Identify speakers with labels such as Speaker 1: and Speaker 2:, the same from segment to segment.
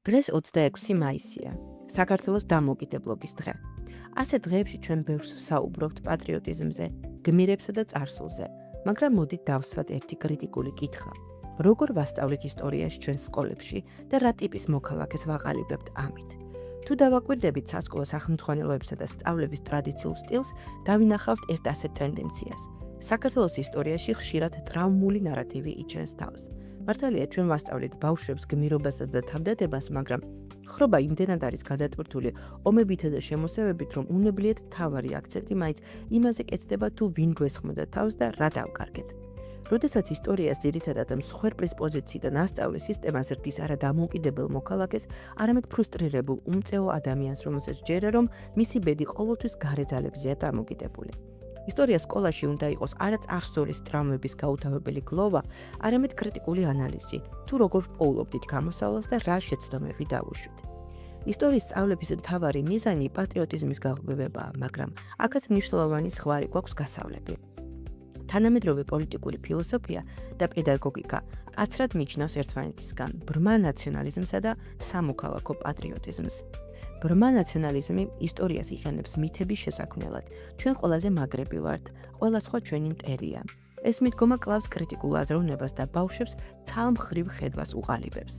Speaker 1: დღეს 26 მაისია, საქართველოს დამოუკიდებლობის დღე. ასეთ დღეებში ჩვენ ბევრს საუბრობთ პატრიოტიზმზე, გმირებსა და წარსულზე, მაგრამ მოდით დავსვათ ერთი კრიტიკული კითხვა. როგორ ვასწავლით ისტორიას ჩვენ სკოლებში და რა ტიპის მოქალაქეს ვაყალიბებთ ამით? თუ დავაკვირდებით სასკოლო სახელმძღვანელოებსა და სწავლების ტრადიციულ სტილს, დავინახავთ ერთ ასეთ ტენდენციას. საქართველოს ისტორიაში ხშირად ტრავმული ნარატივი იჩენს თავს. მართალია, ჩვენ ვასწავლით ბავშვებს გმირობასა და თავდადებას, მაგრამ ხრობა იმდენად არის გადატვირთული ომებითა და შემოსევებით, რომ უნებლიეთ მთავარი აქცენტი მაინც იმაზე კეთდება, თუ ვინ გვესხმოდა თავს და რა დავკარგეთ. როდესაც ისტორიას ძირითადად მსხვერპლის პოზიციიდან ასწავლის სისტემას რდის არა დამოუკიდებელ მოქალაქეს, არამედ ფრუსტრირებულ უმწეო ადამიანს, რომელსაც ჯერა რომ მისი ბედი ყოველთვის გარე ძალებზეა დამოკიდებული. ისტორია სკოლაში უნდა იყოს არა წარსულის ტრავმების გაუთავებელი გლოვა, არამედ კრიტიკული ანალიზი, თუ როგორ ვპოულობდით გამოსავალს და რა შეცდომები დავუშვით. ისტორიის სწავლების მთავარი მიზანი პატრიოტიზმის გაღვივებაა, მაგრამ აქაც მნიშვნელოვანი ზღვარი გვაქვს გასავლები. თანამედროვე პოლიტიკური ფილოსოფია და პედაგოგიკა კაცრად მიჩნევს ერთმანეთისგან ბრმა ნაციონალიზმსა და სამოქალაქო პატრიოტიზმს. ბრმა ნაციონალიზმი ისტორიას იხენებს მითების შესაქმნელად. ჩვენ ყველაზე მაგრები ვართ, ყველა სხვა ჩვენი მტერია. ეს მიდგომა კლავს კრიტიკულ აზროვნებას და ბავშვებს ცალმხრივ ხედვას უყალიბებს.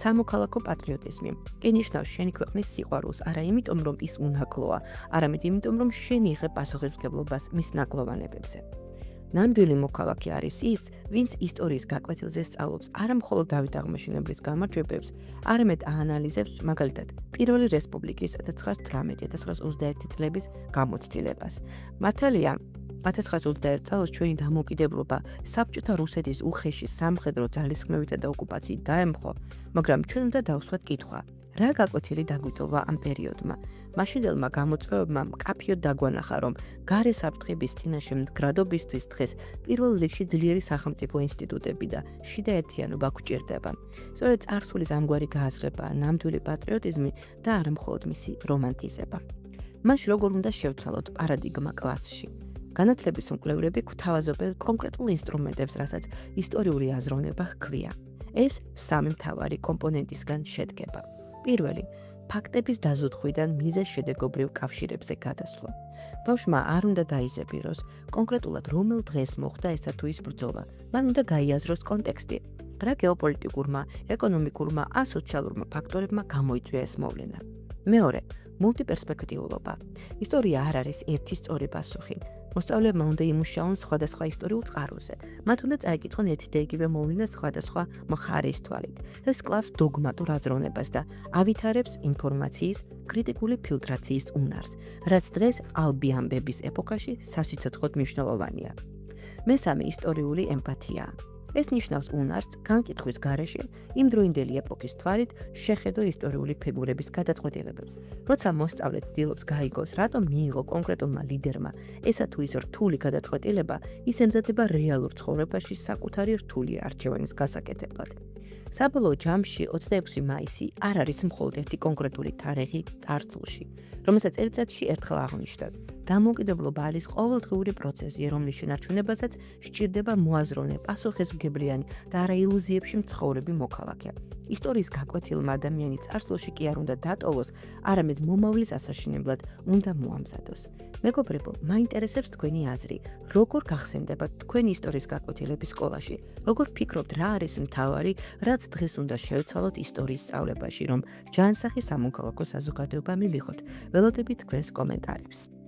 Speaker 1: სამოქალაქო პატრიოტიზმი კი ნიშნავს შენი ქვეყნის სიყვარულს, არა იმიტომ, რომ ის უნაკლოა, არამედ იმიტომ, რომ შენ იღებ პასუხისმგებლობას მის ნაკლოვანებებზე. ნამდვილი მოქალაქე არის ის, ვინც ისტორიის გაკვეთილზე სწავლობს არა მხოლოდ დავით აღმაშენებლის გამარჯვებებს, არამედ აანალიზებს მაგალითად პირველი რესპუბლიკის 1918-1921 წლების გამოცდილებას. მართალია, 1921 წელს ჩვენი დამოუკიდებლობა საბჭოთა რუსეთის უხეში სამხედრო ძალისხმევითა და ოკუპაციით დაემხო, მაგრამ ჩვენ უნდა დავსვათ კითხვა, რა გაკვეთილი დაგვითოვა ამ პერიოდმა? მაშინდელმა გამოწვევებმა მკაფიოდ დაგვანახა, რომ გარე საფრთხების წინაშე მდგრადობისთვის დღეს პირველ რიგში ძლიერი სახელმწიფო ინსტიტუტები და შიდა ერთიანობა გვჭირდება. სწორედ წარსულის ამგვარი გააზრება, ნამდვილი პატრიოტიზმი და არა მხოლოდ მისი რომანტიზება. მას როგორ უნდა შევცვალოთ პარადიგმა კლასში? განათლების უმკვლევრები გვთავაზობენ კონკრეტულ ინსტრუმენტებს, რასაც ისტორიული აზროვნება ჰქვია. ეს სამი მთავარი კომპონენტისგან შედგება. პირველი, ფაქტების დაზუთხვიდან მიზეზ-შედეგობრივ კავშირებზე გადასვლა. ბავშვმა არ უნდა დაიზებიროს კონკრეტულად რომელ დღეს მოხდა ესა თუ ის ბრძოლა. მან უნდა გაიაზროს კონტექსტი, რა გეოპოლიტიკურმა, ეკონომიკურმა, ან სოციალურმა ფაქტორებმა გამოიწვია ეს მოვლენა. მეორე, მულტიპერსპექტიულობა. ისტორია არ არის ერთი სწორი პასუხი. მოსწავლეებმა უნდა იმუშაონ სხვადასხვა ისტორიულ წყაროზე. მათ უნდა წაიკითხონ ერთი და იგივე მოვლენას სხვადასხვა მხარის თვალით. ეს კლავს დოგმატურ აზროვნებას და ავითარებს ინფორმაციის კრიტიკული ფილტრაციის უნარს, რაც დღეს ალბი ამბების ეპოქაში სასიცოცხლოდ მნიშვნელოვანია. მესამე, ისტორიული ემპათია. ეს ნიშნავს უნარს განკითხვის გარეშე იმდროინდელი ეპოქის თვალით შეხედო ისტორიული ფიგურების გადაწყვეტილებებს. როცა მოსწავლე ცდილობს გაიგოს, რატომ მიიღო კონკრეტულმა ლიდერმა ესა თუ ის რთული გადაწყვეტილება, ის ემზადება რეალურ ცხოვრებაში საკუთარი რთული არჩევანის გასაკეთებლად. საბოლოო ჯამში 26 მაისი არ არის მხოლოდ ერთი კონკრეტული თარიღი წარსულში, რომელსაც წელიწადში ერთხელ აღნიშნავთ. დამოუკიდებლობა არის ყოველდღიური პროცესი, რომლის შენარჩუნებასაც სჭირდება მოაზროვნე, პასუხისმგებლიანი და არა ილუზიებში მცხოვრები მოქალაქე. ისტორიის გაკვეთილმა ადამიანი წარსულში კი არ უნდა დატოვოს, არამედ მომავლის ასაშენებლად უნდა მოამზადოს. მეგობრებო, მაინტერესებს თქვენი აზრი, როგორ გახსენდება თქვენი ისტორიის გაკვეთილები სკოლაში? როგორ ფიქრობთ, რა არის მთავარი, რაც დღეს უნდა შევცვალოთ ისტორიის სწავლებაში, რომ ჯანსაღი სამოქალაქო საზოგადოება მივიღოთ? ველოდებით თქვენს კომენტარებს.